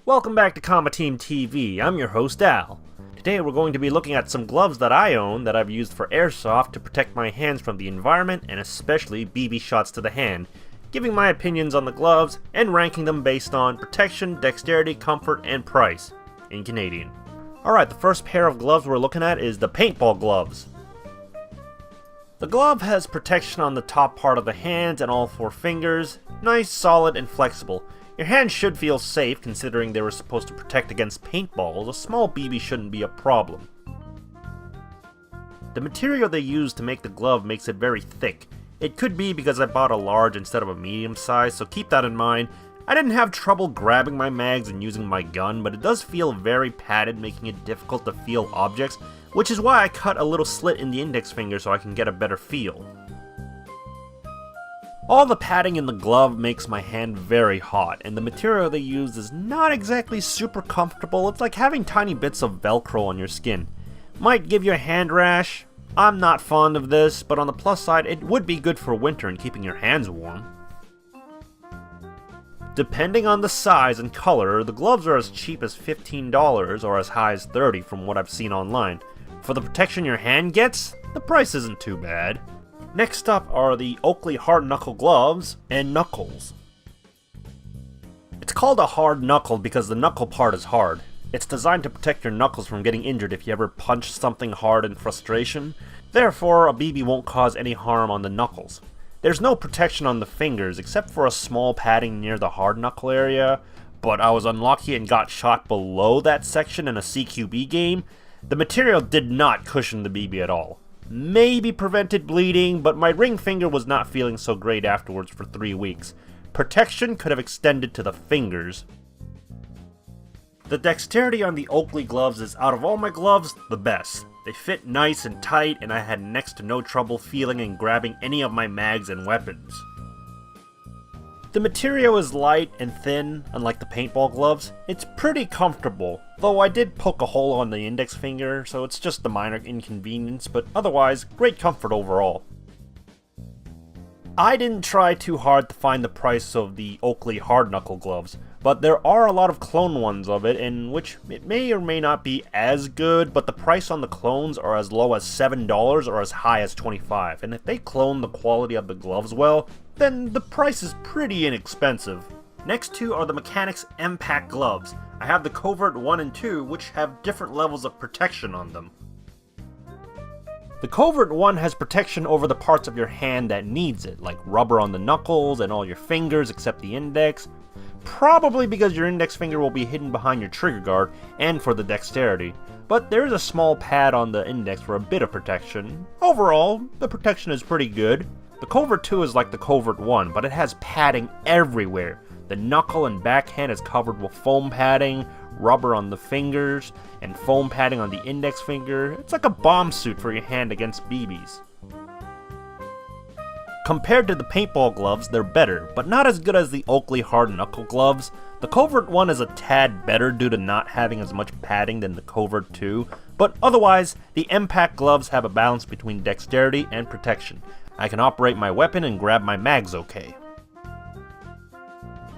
Welcome back to Combat Team TV, I'm your host Al. Today we're going to be looking at some gloves that I own that I've used for airsoft to protect my hands from the environment and especially BB shots to the hand, giving my opinions on the gloves and ranking them based on protection, dexterity, comfort, and price, in Canadian. Alright, the first pair of gloves we're looking at is the paintball gloves. The glove has protection on the top part of the hands and all four fingers, nice, solid, and flexible. Your hands should feel safe considering they were supposed to protect against paintballs. A small BB shouldn't be a problem. The material they use to make the glove makes it very thick. It could be because I bought a large instead of a medium size, so keep that in mind. I didn't have trouble grabbing my mags and using my gun, but it does feel very padded, making it difficult to feel objects, which is why I cut a little slit in the index finger so I can get a better feel. All the padding in the glove makes my hand very hot, and the material they use is not exactly super comfortable. It's like having tiny bits of Velcro on your skin. Might give you a hand rash. I'm not fond of this, but on the plus side, it would be good for winter and keeping your hands warm. Depending on the size and color, the gloves are as cheap as $15 or as high as $30 from what I've seen online. For the protection your hand gets, the price isn't too bad. Next up are the Oakley hard knuckle gloves and knuckles. It's called a hard knuckle because the knuckle part is hard. It's designed to protect your knuckles from getting injured if you ever punch something hard in frustration. Therefore, a BB won't cause any harm on the knuckles. There's no protection on the fingers except for a small padding near the hard knuckle area, but I was unlucky and got shot below that section in a CQB game. The material did not cushion the BB at all. Maybe prevented bleeding, but my ring finger was not feeling so great afterwards for 3 weeks. Protection could have extended to the fingers. The dexterity on the Oakley gloves is, out of all my gloves, the best. They fit nice and tight, and I had next to no trouble feeling and grabbing any of my mags and weapons. The material is light and thin, unlike the paintball gloves. It's pretty comfortable, though I did poke a hole on the index finger, so it's just a minor inconvenience, but otherwise, great comfort overall. I didn't try too hard to find the price of the Oakley hard knuckle gloves, but there are a lot of clone ones of it, in which it may or may not be as good, but the price on the clones are as low as $7 or as high as $25, and if they clone the quality of the gloves well, then the price is pretty inexpensive. Next two are the Mechanics m-pact gloves. I have the Covert 1 and 2, which have different levels of protection on them. The Covert 1 has protection over the parts of your hand that needs it, like rubber on the knuckles and all your fingers except the index. Probably because your index finger will be hidden behind your trigger guard, and for the dexterity. But there is a small pad on the index for a bit of protection. Overall, the protection is pretty good. The Covert 2 is like the Covert 1, but it has padding everywhere. The knuckle and backhand is covered with foam padding, rubber on the fingers, and foam padding on the index finger. It's like a bomb suit for your hand against BBs. Compared to the paintball gloves, they're better, but not as good as the Oakley hard knuckle gloves. The Covert 1 is a tad better due to not having as much padding than the Covert 2, but otherwise, the m-pact gloves have a balance between dexterity and protection. I can operate my weapon and grab my mags okay.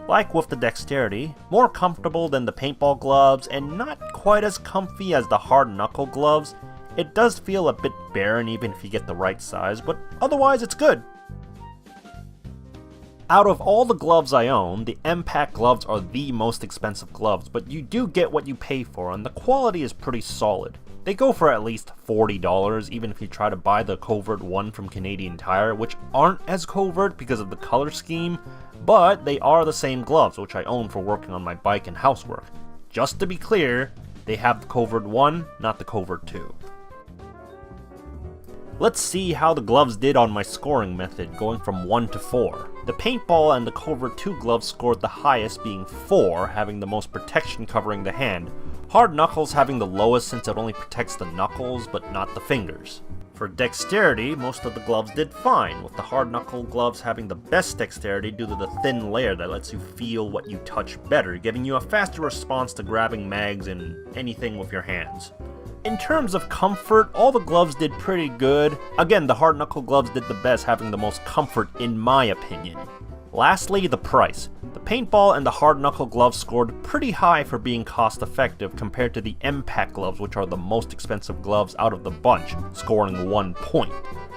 Like with the dexterity, more comfortable than the paintball gloves and not quite as comfy as the hard knuckle gloves. It does feel a bit barren even if you get the right size, but otherwise it's good. Out of all the gloves I own, the m-pact gloves are the most expensive gloves, but you do get what you pay for and the quality is pretty solid. They go for at least $40 even if you try to buy the Covert 1 from Canadian Tire, which aren't as covert because of the color scheme, but they are the same gloves which I own for working on my bike and housework. Just to be clear, they have the Covert 1, not the Covert 2. Let's see how the gloves did on my scoring method, going from 1 to 4. The paintball and the Covert 2 gloves scored the highest, being 4, having the most protection covering the hand. Hard knuckles having the lowest since it only protects the knuckles, but not the fingers. For dexterity, most of the gloves did fine, with the hard knuckle gloves having the best dexterity due to the thin layer that lets you feel what you touch better, giving you a faster response to grabbing mags and anything with your hands. In terms of comfort, all the gloves did pretty good. Again, the hard knuckle gloves did the best, having the most comfort in my opinion. Lastly, the price. The paintball and the hard knuckle gloves scored pretty high for being cost effective compared to the m-pact gloves, which are the most expensive gloves out of the bunch, scoring 1 point.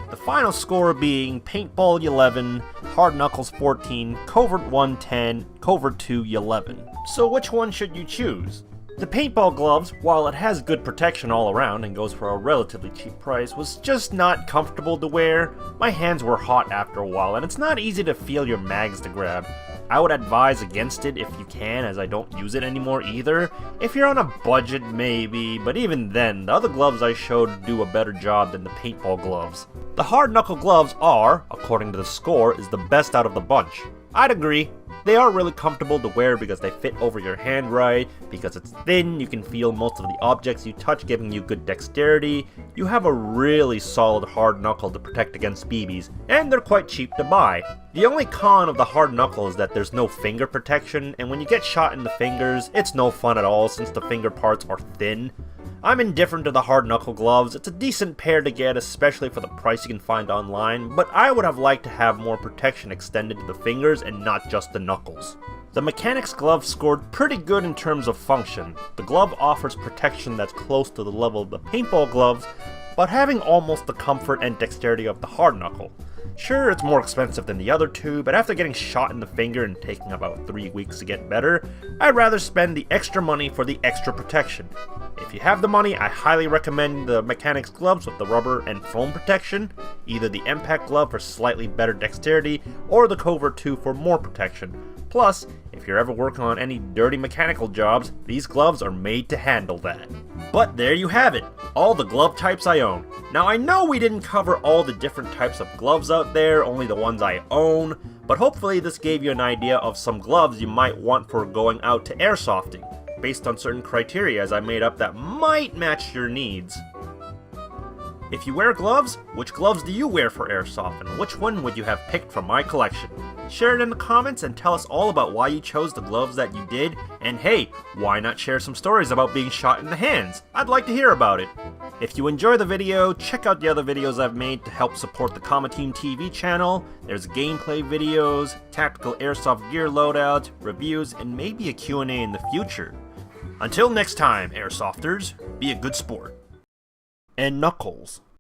The final score being paintball 11, hard knuckles 14, covert 1 10, covert 2 11. So which one should you choose? The paintball gloves, while it has good protection all around and goes for a relatively cheap price, was just not comfortable to wear. My hands were hot after a while, and it's not easy to feel your mags to grab. I would advise against it if you can, as I don't use it anymore either. If you're on a budget, maybe, but even then, the other gloves I showed do a better job than the paintball gloves. The hard knuckle gloves are, according to the score, is the best out of the bunch. I'd agree. They are really comfortable to wear because they fit over your hand right, because it's thin, you can feel most of the objects you touch, giving you good dexterity. You have a really solid hard knuckle to protect against BBs, and they're quite cheap to buy. The only con of the hard knuckle is that there's no finger protection, and when you get shot in the fingers, it's no fun at all since the finger parts are thin. I'm indifferent to the hard knuckle gloves. It's a decent pair to get, especially for the price you can find online, but I would have liked to have more protection extended to the fingers and not just the knuckles. The mechanics glove scored pretty good in terms of function. The glove offers protection that's close to the level of the paintball gloves, but having almost the comfort and dexterity of the hard knuckle. Sure, it's more expensive than the other two, but after getting shot in the finger and taking about 3 weeks to get better, I'd rather spend the extra money for the extra protection. If you have the money, I highly recommend the mechanics gloves with the rubber and foam protection, either the m-pact glove for slightly better dexterity, or the covert 2 for more protection. Plus, if you're ever working on any dirty mechanical jobs, these gloves are made to handle that. But there you have it, all the glove types I own. Now I know we didn't cover all the different types of gloves out there, only the ones I own, but hopefully this gave you an idea of some gloves you might want for going out to airsofting, based on certain criteria as I made up that might match your needs. If you wear gloves, which gloves do you wear for airsoft, and which one would you have picked from my collection? Share it in the comments and tell us all about why you chose the gloves that you did, and hey, why not share some stories about being shot in the hands? I'd like to hear about it. If you enjoy the video, check out the other videos I've made to help support the Comma Team TV channel. There's gameplay videos, tactical airsoft gear loadouts, reviews, and maybe a Q&A in the future. Until next time, airsofters, be a good sport. And Knuckles.